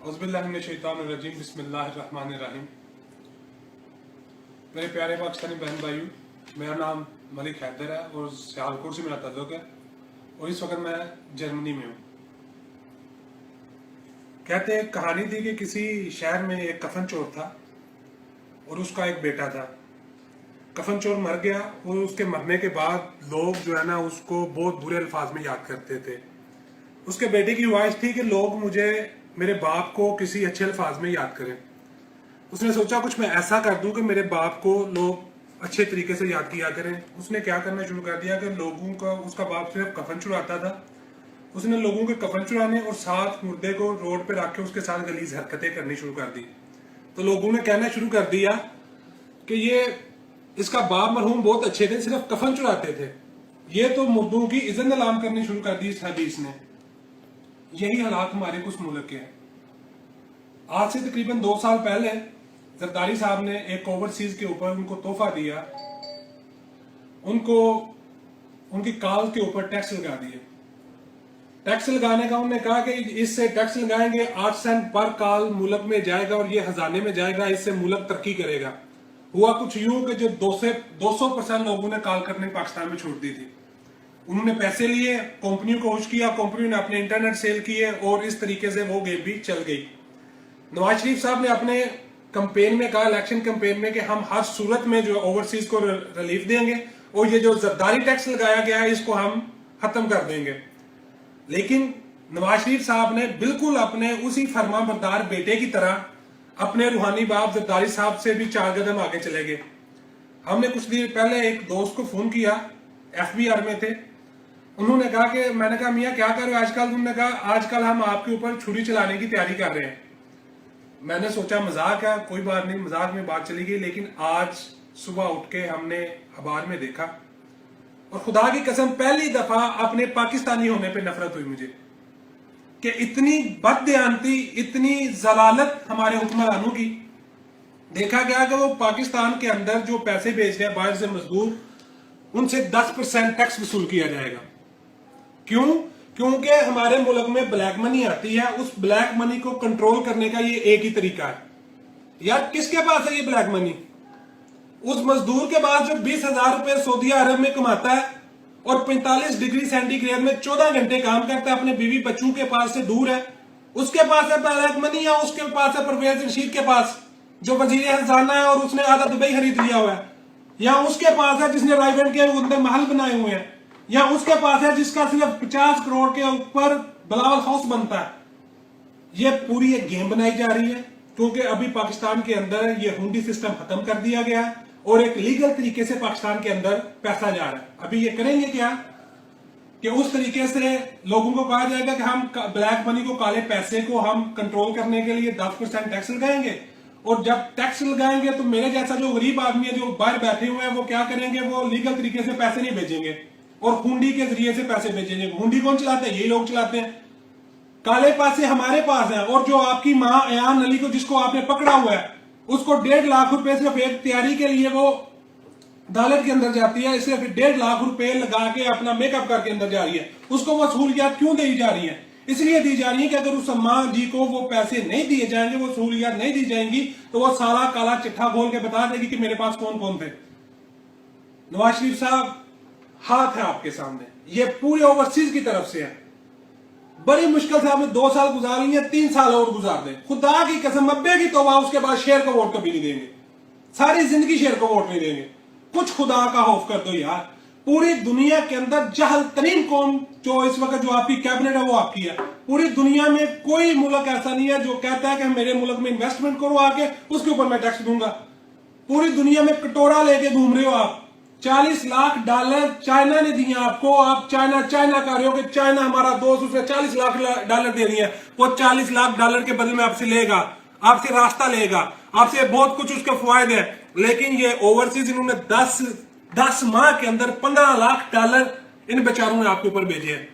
औज़ुबिल्लाहि मिनश्शैतानिर्रजीम बिस्मिल्लाहिर्रहमानिर्रहीम। मेरे प्यारे पाकिस्तानी बहन भाइयों, मेरा नाम मलिक हैदर है और सियालकोट से मेरा ताल्लुक है और इस वक्त मैं जर्मनी में हूँ। कहते हैं कहानी थी कि किसी शहर में एक कफन चोर था और उसका एक बेटा था। कफन चोर मर गया और उसके मरने के बाद लोग जो है ना उसको बहुत बुरे अल्फाज में याद करते थे। उसके बेटे की ख्वाहिश थी कि लोग मुझे मेरे बाप को किसी अच्छे अल्फाज में याद करें। उसने सोचा कुछ मैं ऐसा कर दूं कि मेरे बाप को लोग अच्छे तरीके से याद किया करें। उसने क्या करना शुरू कर दिया कि लोगों का उसका बाप सिर्फ कफन चुराता था। उसने लोगों के कफन चुराने और साथ मुर्दे को रोड पे रख के उसके साथ गलीज हरकतें करनी शुरू कर दी। तो लोगों ने कहना शुरू कर दिया कि ये इसका बाप मरहूम बहुत अच्छे थे, सिर्फ कफन चुराते थे। ये तो मुर्दों की इज्जत नीलाम करनी शुरू कर दी इस हदीस ने। यही हालात हमारे कुछ मुल्क के हैं। आज से तकरीबन 2 साल पहले जरदारी साहब ने एक ओवरसीज के ऊपर उनको तोहफा दिया, उनको उनकी कॉल के ऊपर टैक्स लगा दिए। टैक्स लगाने का उन्होंने कहा कि इससे टैक्स लगाएंगे 8 सेंट पर कॉल मुल्क में जाएगा और ये खजाने में जाएगा, इससे मुल्क तरक्की करेगा। हुआ कुछ यूं कि जो 200% लोगों ने कॉल करने पाकिस्तान में छोड़ दी थी। उन्होंने पैसे लिए, कंपनियों को खुश किया, कंपनियों ने अपने इंटरनेट सेल किए और इस तरीके से वो गेम भी चल गई। नवाज शरीफ साहब ने अपने कैंपेन में कहा, इलेक्शन कैंपेन में, कि हम हर सूरत में जो ओवरसीज को रिलीफ देंगे और ये जो जरदारी टैक्स लगाया गया है इसको हम खत्म कर देंगे। लेकिन नवाज शरीफ साहब ने बिल्कुल अपने उसी फरमाबरदार बेटे की तरह अपने रूहानी बाप जरदारी साहब से भी 4 कदम आगे चले गए। हमने कुछ देर पहले एक दोस्त को फोन किया, FBI में थे। उन्होंने कहा कि मैंने कहा मियाँ क्या कर रहे हो आजकल? उन्होंने कहा आजकल हम आपके ऊपर छुरी चलाने की तैयारी कर रहे हैं। मैंने सोचा मजाक है, कोई बात नहीं, मजाक में बात चली गई। लेकिन आज सुबह उठ के हमने अखबार में देखा और खुदा की कसम पहली दफा अपने पाकिस्तानी होने पे नफरत हुई मुझे कि इतनी बददियानती, इतनी जलालत हमारे हुक्मरानों की। देखा गया कि वो पाकिस्तान के अंदर जो पैसे भेज रहे हैं बाहर से मजदूर, उनसे 10% टैक्स वसूल किया जाएगा। क्यों? क्योंकि हमारे मुल्क में ब्लैक मनी आती है। उस ब्लैक मनी को कंट्रोल करने का ये एक ही तरीका है। यार किसके पास है ये ब्लैक मनी? उस मजदूर के पास जो 20,000 रुपए सऊदी अरब में कमाता है और 45 डिग्री सेंटीग्रेड में 14 घंटे काम करता है, अपने बीवी बच्चों के पास से दूर है, उसके पास है ब्लैक मनी। या उसके पास है परवेज रशीद के पास जो वजीर खजाना है और उसने आधा दुबई खरीद लिया हुआ है। या उसके पास है जिसने रायगढ़ के अंदर महल बनाए हुए हैं। या उसके पास है जिसका सिर्फ 50 करोड़ के ऊपर बिलावल हाउस बनता है। ये पूरी एक गेम बनाई जा रही है क्योंकि अभी पाकिस्तान के अंदर ये हुंडी सिस्टम खत्म कर दिया गया है और एक लीगल तरीके से पाकिस्तान के अंदर पैसा जा रहा है। अभी ये करेंगे क्या कि उस तरीके से लोगों को कहा जाएगा कि हम ब्लैक मनी को, काले पैसे को हम कंट्रोल करने के लिए 10% टैक्स लगाएंगे। और जब टैक्स लगाएंगे तो मेरे जैसा जो गरीब आदमी है जो बाहर बैठे हुए हैं वो क्या करेंगे? वो लीगल तरीके से पैसे नहीं भेजेंगे और हुंडी के जरिए से पैसे भेजेंगे। हुंडी कौन चलाते हैं? यही लोग चलाते हैं। काले पैसे हमारे पास हैं और जो आपकी मां अयान अली को, जिसको आपने पकड़ा हुआ है, उसको 1.5 लाख रुपए सिर्फ एक तैयारी के लिए वो अदालत के अंदर जाती है, सिर्फ 1.5 लाख रुपए लगा के अपना मेकअप करके अंदर जा रही है। उसको वो सहूलियात क्यों दी जा रही है? इसलिए दी जा रही है कि अगर उस मां जी को वो पैसे नहीं दिए जाएंगे, वो सहूलियात नहीं दी जाएंगी, तो वो सारा काला चिट्ठा खोल के बता देगी कि मेरे पास कौन कौन थे। नवाज शरीफ साहब, हाथ है आपके सामने, ये पूरे ओवरसीज की तरफ से है। बड़ी मुश्किल से आपने 2 साल गुजार लिए, 3 साल और गुजार दे। खुदा की कसम, मब्बे की तौबा, उसके बाद शेर को वोट कभी नहीं देंगे। सारी जिंदगी शेर को वोट नहीं देंगे। कुछ खुदा का खौफ कर दो यार। पूरी दुनिया के अंदर जहल तरीन कौम जो इस वक्त जो आपकी कैबिनेट है वो आपकी है। पूरी दुनिया में कोई मुल्क ऐसा नहीं है जो कहता है कि मेरे मुल्क में इन्वेस्टमेंट करो आके, उसके ऊपर मैं टैक्स दूंगा। पूरी दुनिया में कटोरा लेके घूम रहे हो आप। $40 लाख चाइना ने दिए आपको। आप चाइना कर रहे हो कि चाइना हमारा दोस्त, उसने $40 लाख दे दिए। वो $40 लाख के बदले में आपसे लेगा, आपसे रास्ता लेगा, आपसे बहुत कुछ उसके फायदे हैं। लेकिन ये ओवरसीज इन्होंने 10 माह के अंदर $15 लाख इन बेचारों ने आपके ऊपर भेजे हैं।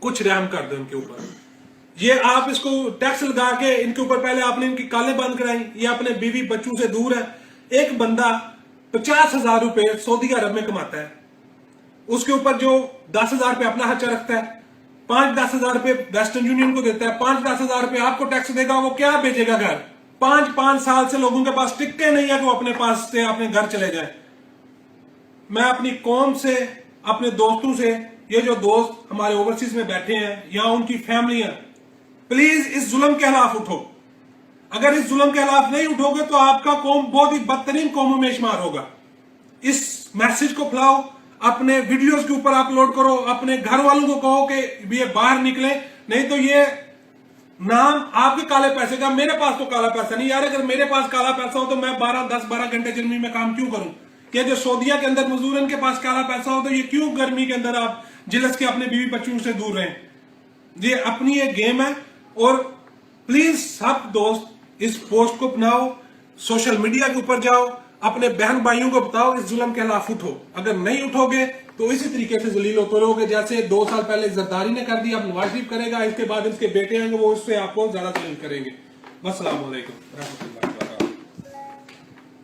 कुछ रहम कर दो इनके ऊपर। ये आप इसको टैक्स लगा के इनके ऊपर पहले आपने इनकी कालें बंद कराई। ये अपने बीवी बच्चों से दूर है। एक बंदा 50,000 रुपए सऊदी अरब में कमाता है, उसके ऊपर जो 10,000 रुपए अपना खर्चा रखता है, 5-10 हजार रुपए वेस्टर्न यूनियन को देता है, 5-10 हजार रुपए आपको टैक्स देगा, वो क्या भेजेगा घर? 5-5 साल से लोगों के पास टिक्के नहीं है कि वो अपने पास से अपने घर चले जाए। मैं अपनी कौम से, अपने दोस्तों से, ये जो दोस्त हमारे ओवरसीज में बैठे हैं या उनकी फैमिलियां, प्लीज इस जुल्म के खिलाफ उठो। अगर इस जुल्म के खिलाफ नहीं उठोगे तो आपका कौम बहुत ही बदतरीन कौमों में शुमार होगा। इस मैसेज को फैलाओ, अपने वीडियोस के ऊपर अपलोड करो, अपने घर वालों को कहो कि ये बाहर निकले, नहीं तो ये नाम आपके काले पैसे का। मेरे पास तो काला पैसा नहीं यार, अगर मेरे पास काला पैसा हो तो मैं 10-12 घंटे गर्मी में काम क्यों करूं? कि जो सऊदीया के अंदर मजदूर इनके पास काला पैसा हो तो ये क्यों गर्मी के अंदर आप जिलस के अपने बीवी बच्चों से दूर रहें? ये अपनी एक गेम है। और प्लीज सब दोस्त इस पोस्ट को अपनाओ, सोशल मीडिया के ऊपर जाओ, अपने बहन भाइयों को बताओ इस जुल्म के खिलाफ उठो। अगर नहीं उठोगे तो इसी तरीके से जलील होते रहोगे, जैसे 2 साल पहले जरदारी ने कर दिया, अब नवाज शरीफ करेगा, इसके बाद इसके बेटे आएंगे वो उससे आपको ज्यादा जलील करेंगे। अस्सलाम वालेकुम रहमतुल्लाह।